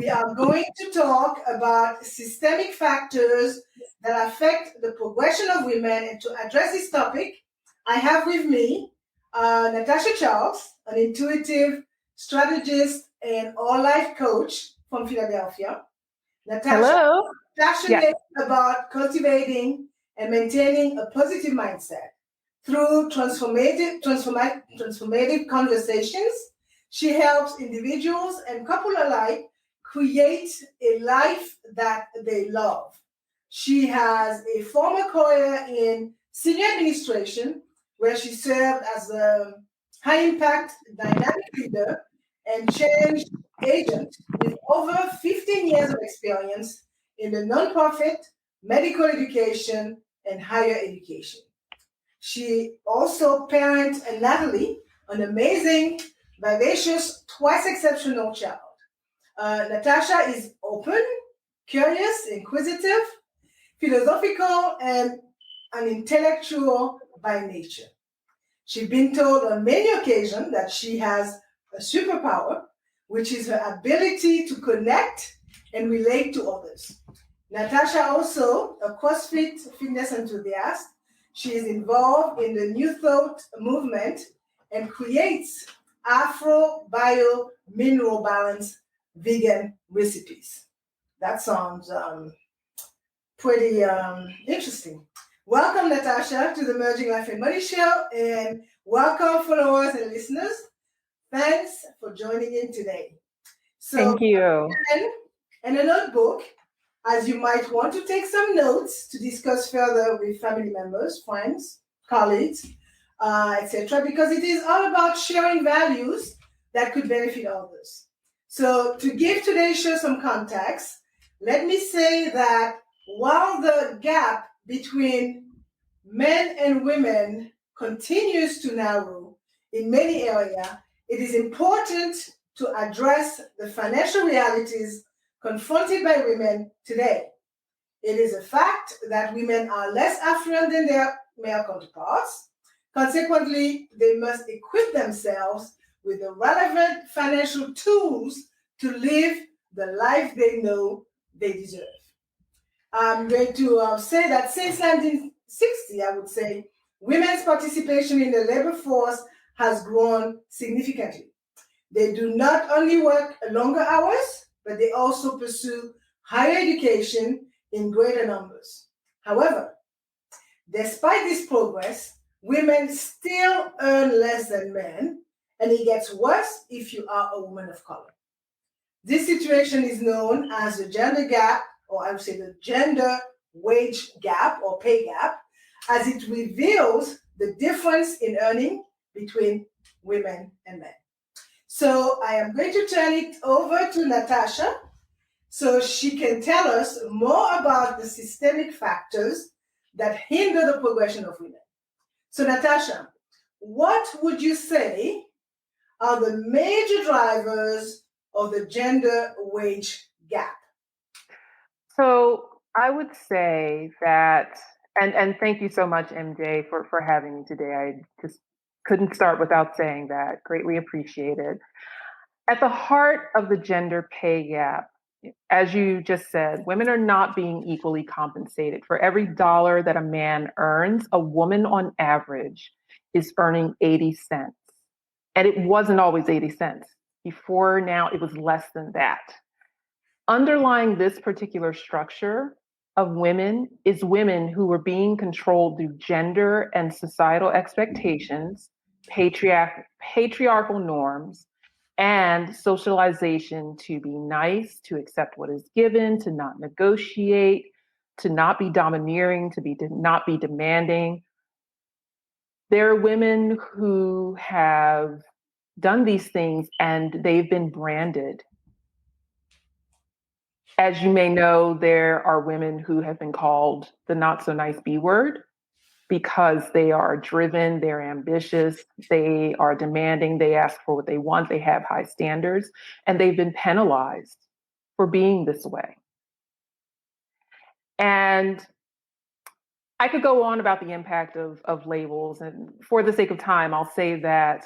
We are going to talk about systemic factors that affect the progression of women. And to address this topic, I have with me Natasha Charles, an intuitive strategist and all-life coach from Philadelphia. Natasha Hello. is passionate about cultivating and maintaining a positive mindset. Through transformative conversations, she helps individuals and couples alike create a life that they love. She has a former career in senior administration where she served as a high-impact dynamic leader and change agent with over 15 years of experience in the nonprofit, medical education, and higher education. She also parents Natalie, an amazing, vivacious, twice exceptional child. Natasha is open, curious, inquisitive, philosophical, and an intellectual by nature. She's been told on many occasions that she has a superpower, which is her ability to connect and relate to others. Natasha also a CrossFit fitness enthusiast. She is involved in the New Thought movement and creates Afro Bio Mineral Balance vegan recipes. That sounds pretty interesting. Welcome, Natasha, to the Merging Life and Money Show, and welcome, followers and listeners. Thanks for joining in today. So, thank you. And a notebook, as you might want to take some notes to discuss further with family members, friends, colleagues, etc., because it is all about sharing values that could benefit others. So to give today's show some context, let me say that while the gap between men and women continues to narrow in many areas, it is important to address the financial realities confronted by women today. It is a fact that women are less affluent than their male counterparts. Consequently, they must equip themselves with the relevant financial tools to live the life they know they deserve. I'm going to say that since 1960, I would say, women's participation in the labor force has grown significantly. They do not only work longer hours, but they also pursue higher education in greater numbers. However, despite this progress, women still earn less than men, and it gets worse if you are a woman of color. This situation is known as the gender gap, or I would say the gender wage gap or pay gap, as it reveals the difference in earning between women and men. So I am going to turn it over to Natasha so she can tell us more about the systemic factors that hinder the progression of women. So Natasha, what would you say are the major drivers of the gender wage gap? So I would say that, and thank you so much, MJ, for having me today. I just couldn't start without saying that. Greatly appreciated. At the heart of the gender pay gap, as you just said, women are not being equally compensated. For every dollar that a man earns, a woman on average is earning 80 cents. And it wasn't always 80 cents. Before now, it was less than that. Underlying this particular structure of women is women who were being controlled through gender and societal expectations, patriarchal norms, and socialization to be nice, to accept what is given, to not negotiate, to not be domineering, to not be demanding. There are women who have done these things and they've been branded. As you may know, there are women who have been called the not so nice B word because they are driven, they're ambitious, they are demanding, they ask for what they want, they have high standards, and they've been penalized for being this way. And I could go on about the impact of labels, and for the sake of time, I'll say that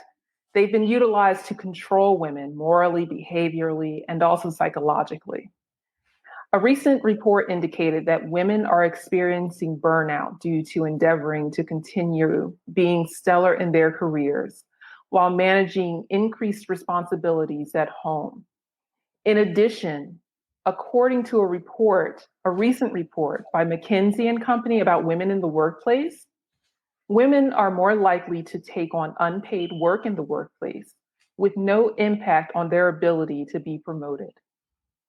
They've been utilized to control women morally, behaviorally, and also psychologically. A recent report indicated that women are experiencing burnout due to endeavoring to continue being stellar in their careers while managing increased responsibilities at home. In addition, according to a recent report by McKinsey and Company about women in the workplace, women are more likely to take on unpaid work in the workplace with no impact on their ability to be promoted.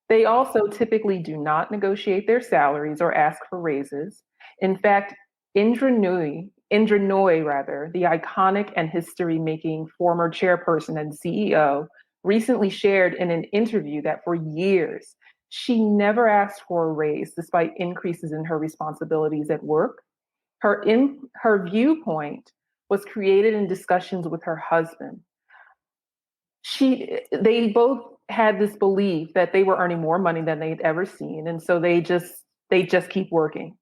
They also typically do not negotiate their salaries or ask for raises. In fact, Indra Nooyi, the iconic and history-making former chairperson and CEO, recently shared in an interview that for years, she never asked for a raise despite increases in her responsibilities at work. Her viewpoint was created in discussions with her husband. They both had this belief that they were earning more money than they'd ever seen, and so they just keep working.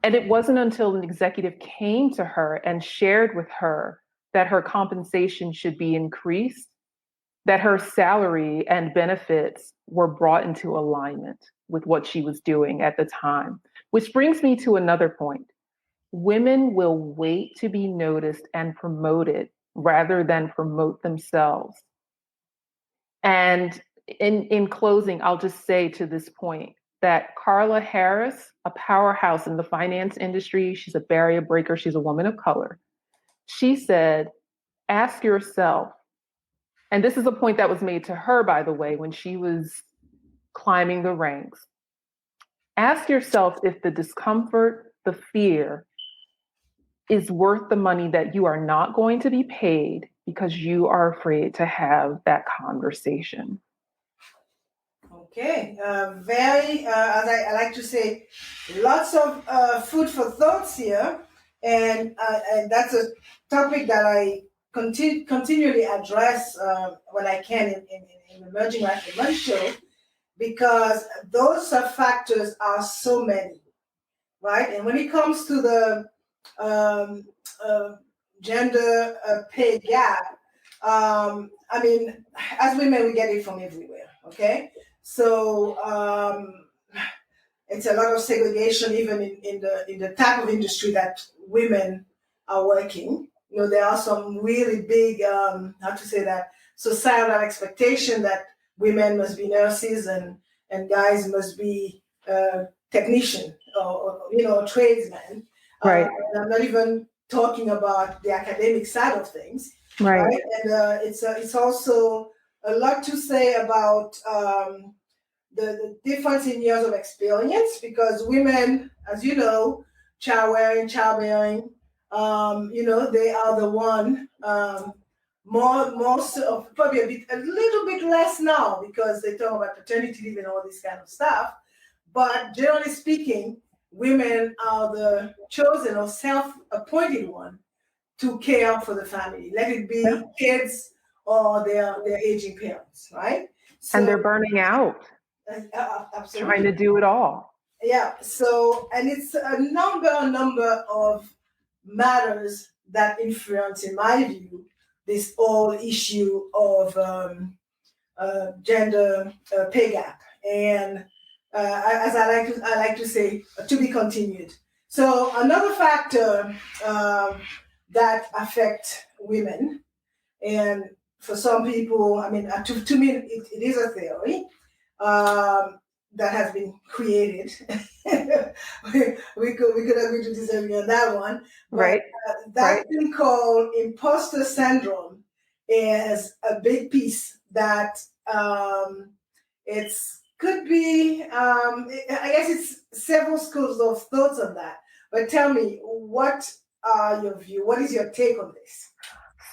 And it wasn't until an executive came to her and shared with her that her compensation should be increased, that her salary and benefits were brought into alignment with what she was doing at the time. Which brings me to another point. Women will wait to be noticed and promoted rather than promote themselves. And in closing, I'll just say to this point that Carla Harris, a powerhouse in the finance industry, she's a barrier breaker, she's a woman of color. She said, ask yourself, and this is a point that was made to her, by the way, when she was climbing the ranks. Ask yourself if the discomfort, the fear, is worth the money that you are not going to be paid because you are afraid to have that conversation. Okay, very, as I like to say, lots of food for thoughts here. And that's a topic that I continually address when I can in Emerging Life and Money Show, because those factors are so many, right? And when it comes to the gender pay gap, I mean, as women, we get it from everywhere, okay? So it's a lot of segregation even in the type of industry that women are working. You know, there are some really big, how to say that, societal expectation that women must be nurses and guys must be technician or tradesmen. Right. And I'm not even talking about the academic side of things. Right. And it's also a lot to say about the difference in years of experience, because women, as you know, childbearing, they are the one most of probably a little bit less now because they talk about paternity leave and all this kind of stuff. But generally speaking, women are the chosen or self-appointed one to care for the family. Let it be kids or their aging parents, right? So, and they're burning out. Absolutely. Trying to do it all. Yeah. So, and it's a number of matters that influence, in my view, this whole issue of gender pay gap. And as I like to say, to be continued. So another factor that affect women, and for some people, I mean, to me, it is a theory that has been created. we could agree to disagree on that one. But, right. That thing called imposter syndrome is a big piece that could be. I guess it's several schools of thoughts on that. But tell me, what are your view? What is your take on this?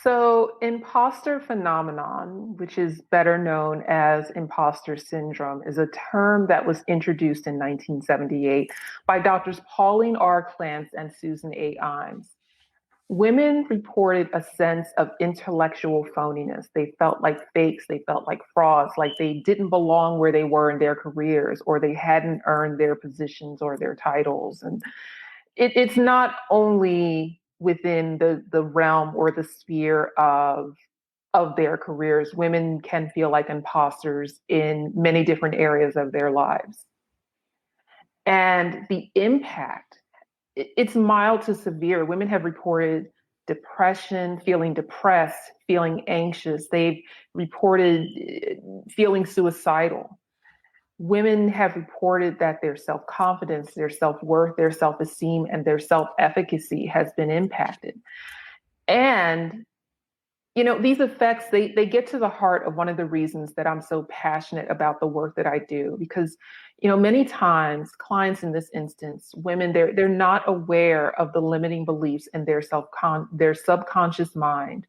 So, imposter phenomenon, which is better known as imposter syndrome, is a term that was introduced in 1978 by doctors Pauline R. Clance and Susan A. Imes. Women reported a sense of intellectual phoniness. They felt like fakes, they felt like frauds, like they didn't belong where they were in their careers, or they hadn't earned their positions or their titles. And it's not only within the realm or the sphere of of their careers. Women can feel like imposters in many different areas of their lives. And the impact, it's mild to severe. Women have reported depression, feeling depressed, feeling anxious. They've reported feeling suicidal. Women have reported that their self-confidence, their self-worth, their self-esteem, and their self-efficacy has been impacted. And these effects, they get to the heart of one of the reasons that I'm so passionate about the work that I do, because, many times clients in this instance, women, they're not aware of the limiting beliefs in their subconscious mind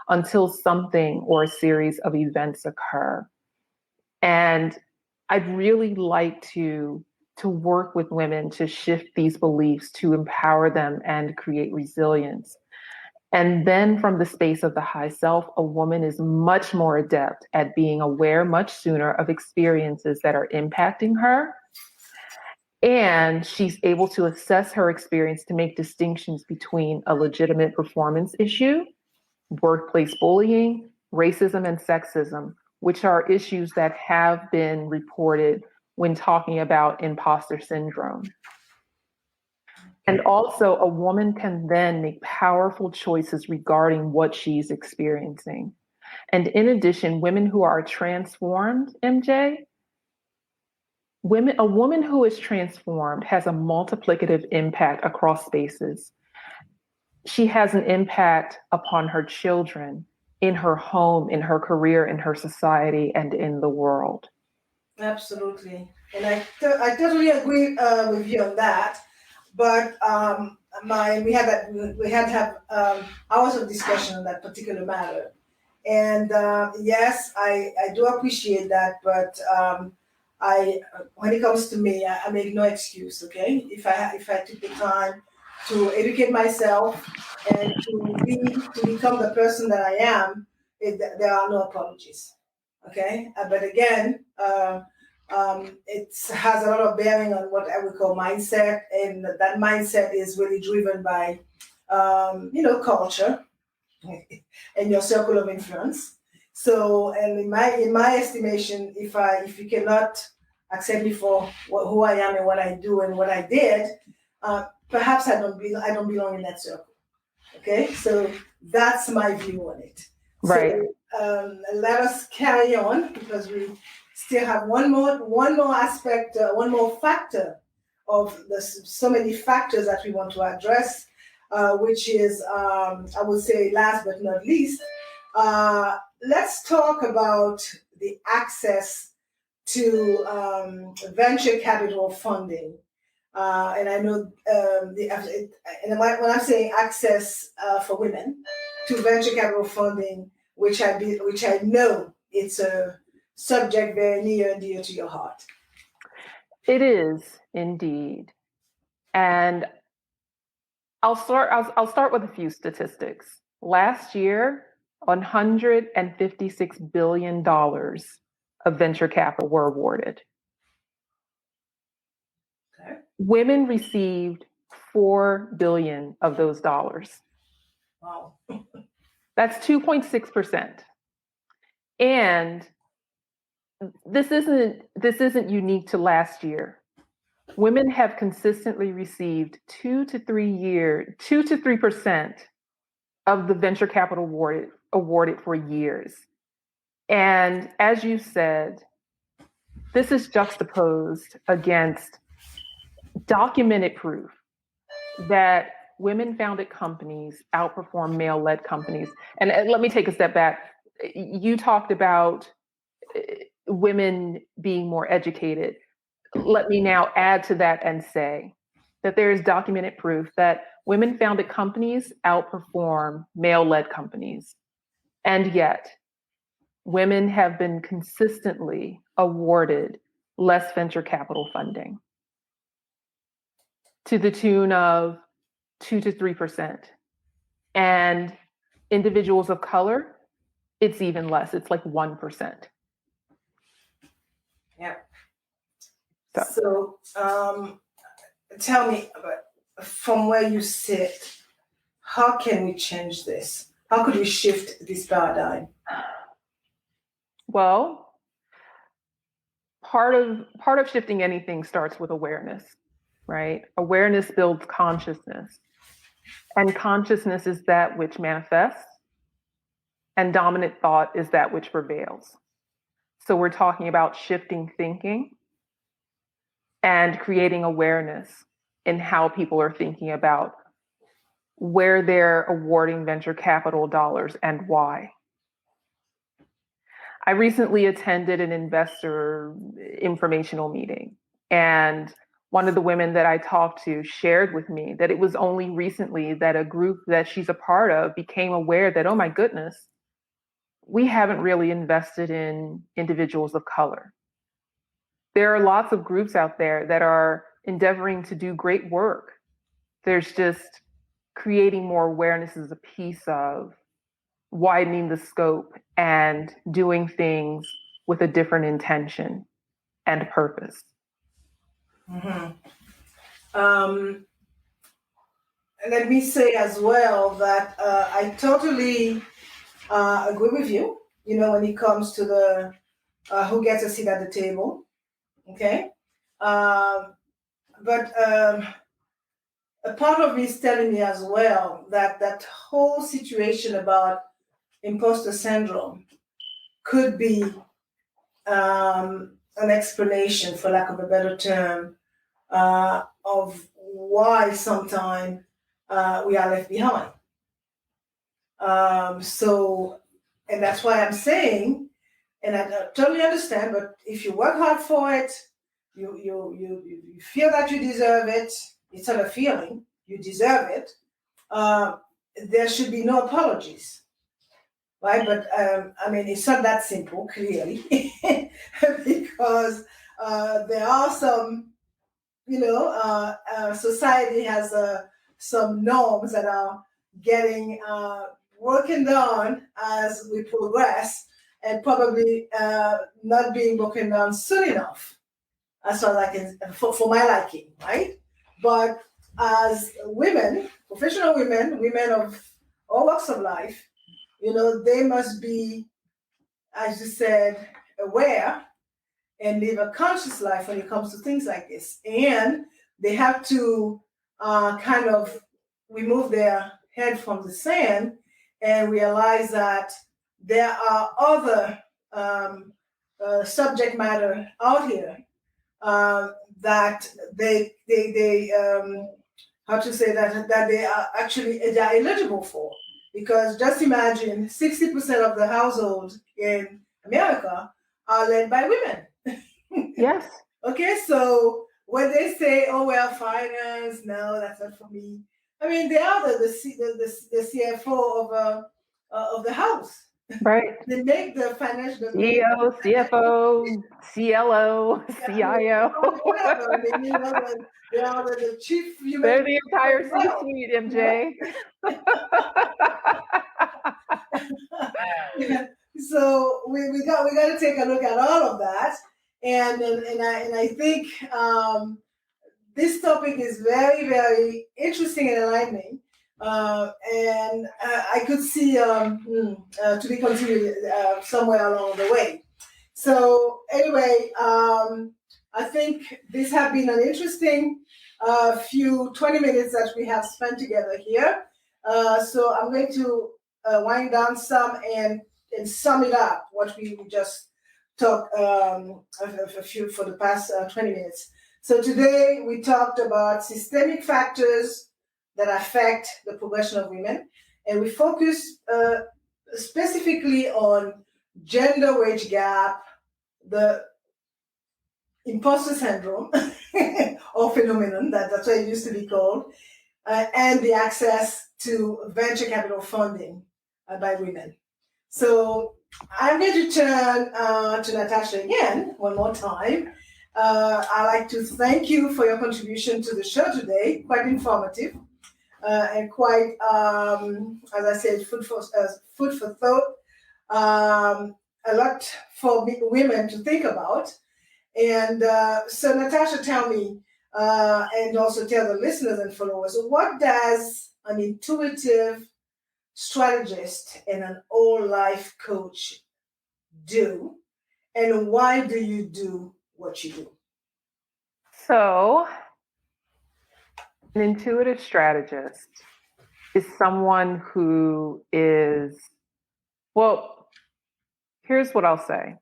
until something or a series of events occur. And I'd really like to work with women to shift these beliefs, to empower them and create resilience. And then from the space of the high self, a woman is much more adept at being aware much sooner of experiences that are impacting her. And she's able to assess her experience to make distinctions between a legitimate performance issue, workplace bullying, racism, and sexism, which are issues that have been reported when talking about imposter syndrome. And also, a woman can then make powerful choices regarding what she's experiencing. And in addition, women who are transformed, MJ, a woman who is transformed has a multiplicative impact across spaces. She has an impact upon her children, in her home, in her career, in her society, and in the world. Absolutely. And I totally agree with you on that. But we had to have hours of discussion on that particular matter. And yes, I do appreciate that. But when it comes to me, I make no excuse. Okay, if I took the time to educate myself and to become the person that I am, there are no apologies. Okay, but again. It has a lot of bearing on what I would call mindset, and that mindset is really driven by, culture and your circle of influence. So, and in my estimation, if you cannot accept me for who I am and what I do and what I did, perhaps I don't belong in that circle. Okay, so that's my view on it. Right. So let us carry on, because we still have one more aspect, one more factor of the so many factors that we want to address, which is, I would say, last but not least, let's talk about the access to venture capital funding. And I know, and when I'm saying access for women to venture capital funding, which I know it's a subject very near and dear to your heart. It is indeed. And I'll start with a few statistics. Last year, $156 billion of venture capital were awarded. Okay. Women received $4 billion of those dollars. Wow. That's 2.6%. And this isn't unique to last year. Women have consistently received 2 to 3% of the venture capital awarded for years. And as you said, this is juxtaposed against documented proof that women-founded companies outperform male-led companies. And let me take a step back. You talked about women being more educated. Let me now add to that and say that there is documented proof that women-founded companies outperform male-led companies. And yet, women have been consistently awarded less venture capital funding to the tune of 2 to 3%. And individuals of color, it's even less. It's like 1%. Yeah. So tell me, from where you sit, how can we change this? How could we shift this paradigm? Well, part of shifting anything starts with awareness, right? Awareness builds consciousness, and consciousness is that which manifests, and dominant thought is that which prevails. So we're talking about shifting thinking and creating awareness in how people are thinking about where they're awarding venture capital dollars and why. I recently attended an investor informational meeting, and one of the women that I talked to shared with me that it was only recently that a group that she's a part of became aware that, oh my goodness, we haven't really invested in individuals of color. There are lots of groups out there that are endeavoring to do great work. There's just creating more awareness is a piece of widening the scope and doing things with a different intention and purpose. Mm-hmm. Let me say as well that I totally agree with you. You know, when it comes to the who gets a seat at the table, okay. But a part of me is telling me as well that that whole situation about imposter syndrome could be an explanation, for lack of a better term, of why sometimes we are left behind. And that's why I'm saying, and I totally understand, but if you work hard for it, you feel that you deserve it. It's not a feeling, you deserve it. There should be no apologies, right? But I mean, it's not that simple, clearly, because there are some, you know, society has some norms that are getting working on as we progress, and probably not being broken down soon enough, as far as I can, for my liking, right? But as women, professional women, women of all walks of life, you know, they must be, as you said, aware and live a conscious life when it comes to things like this. And they have to kind of remove their head from the sand and realize that there are other subject matter out here that they how to say that they are actually they're eligible for. Because just imagine 60% of the households in America are led by women. Yes. Okay, so when they say, "Oh well, finance," no, that's not for me. I mean, they are the CFO of the house. Right. They make the financial CEO, CFO, CLO, CIO. Whatever. I mean, you know, they are the chief human. They're the entire C-suite, MJ. So we got to take a look at all of that, and I think this topic is very, very interesting and enlightening, and I could see to be continued somewhere along the way. So anyway, I think this has been an interesting few 20 minutes that we have spent together here. So I'm going to wind down some and sum it up what we just talked a few for the past 20 minutes. So today we talked about systemic factors that affect the progression of women, and we focused specifically on gender wage gap, the imposter syndrome or phenomenon, that's what it used to be called, and the access to venture capital funding by women. So I'm going to turn to Natasha again one more time. I'd like to thank you for your contribution to the show today, quite informative and quite, as I said, food for thought, a lot for women to think about. And so Natasha, tell me, and also tell the listeners and followers, what does an intuitive strategist and an all-life coach do and why do you do what you do? So, an intuitive strategist is someone who is, well, here's what I'll say.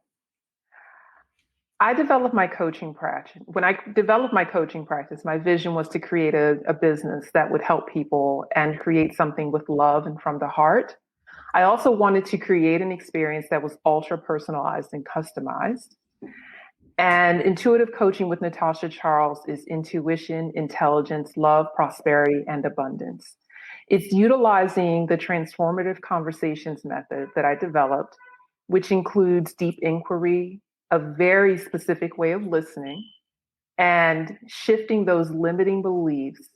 I developed my coaching practice. When I developed my coaching practice, my vision was to create a business that would help people and create something with love and from the heart. I also wanted to create an experience that was ultra personalized and customized. And intuitive coaching with Natasha Charles is intuition, intelligence, love, prosperity, and abundance. It's utilizing the transformative conversations method that I developed, which includes deep inquiry, a very specific way of listening, and shifting those limiting beliefs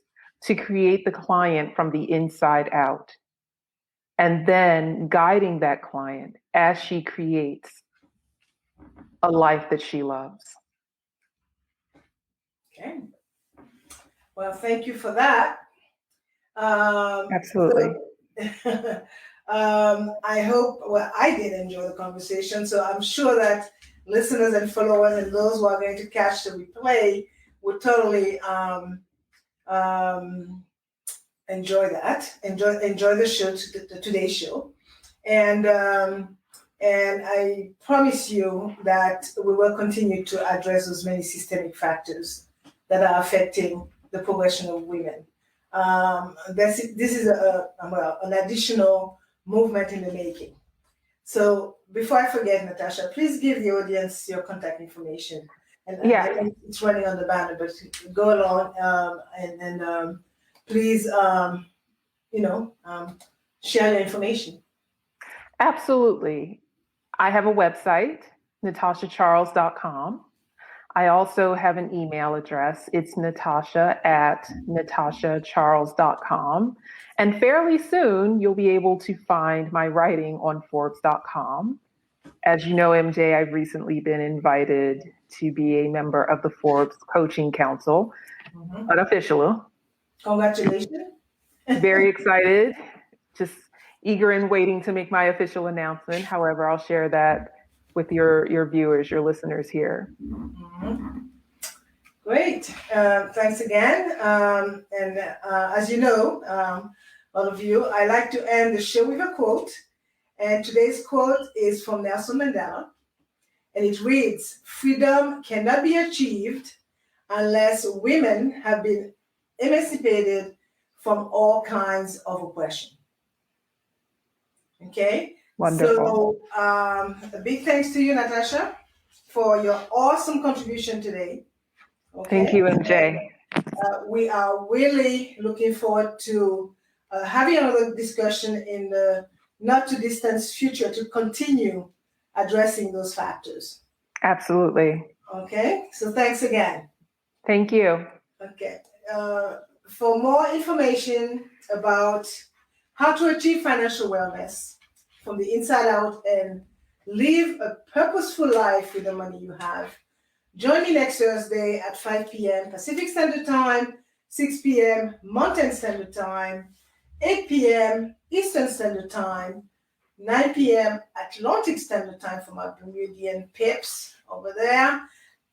to create the client from the inside out. And then guiding that client as she creates a life that she loves. Okay. Well, thank you for that. Absolutely. So, I hope, well, I did enjoy the conversation, so I'm sure that listeners and followers and those who are going to catch the replay will totally enjoy that, enjoy the show, today's show, and I promise you that we will continue to address those many systemic factors that are affecting the progression of women. This is an additional movement in the making. So before I forget, Natasha, please give the audience your contact information. And Yeah. it's running on the banner, but go along and please, share your information. Absolutely. I have a website, natashacharles.com. I also have an email address. It's natasha@natashacharles.com. And fairly soon, you'll be able to find my writing on Forbes.com. As you know, MJ, I've recently been invited to be a member of the Forbes Coaching Council, unofficially. Congratulations. Very excited, just eager and waiting to make my official announcement. However, I'll share that with your viewers, your listeners here. Great. Thanks again. And as you know, all of you, I like to end the show with a quote. And today's quote is from Nelson Mandela. And it reads, "Freedom cannot be achieved unless women have been emancipated from all kinds of oppression." Okay? Wonderful. So a big thanks to you, Natasha, for your awesome contribution today. Okay? Thank you, MJ. We are really looking forward to having another discussion in the not too distant future to continue addressing those factors. Absolutely. Okay, so thanks again. Thank you. Okay, for more information about how to achieve financial wellness from the inside out and live a purposeful life with the money you have, join me next Thursday at 5 p.m. Pacific Standard Time, 6 p.m. Mountain Standard Time, 8 p.m. Eastern Standard Time, 9 p.m. Atlantic Standard Time for my Bermudian pips over there,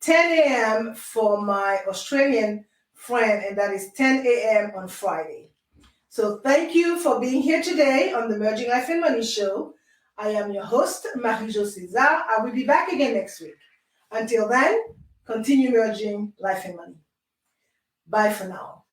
10 a.m. for my Australian friend, and that is 10 a.m. on Friday. So thank you for being here today on the Merging Life and Money Show. I am your host, Marie-Jo Cesar. I will be back again next week. Until then, continue merging life and money. Bye for now.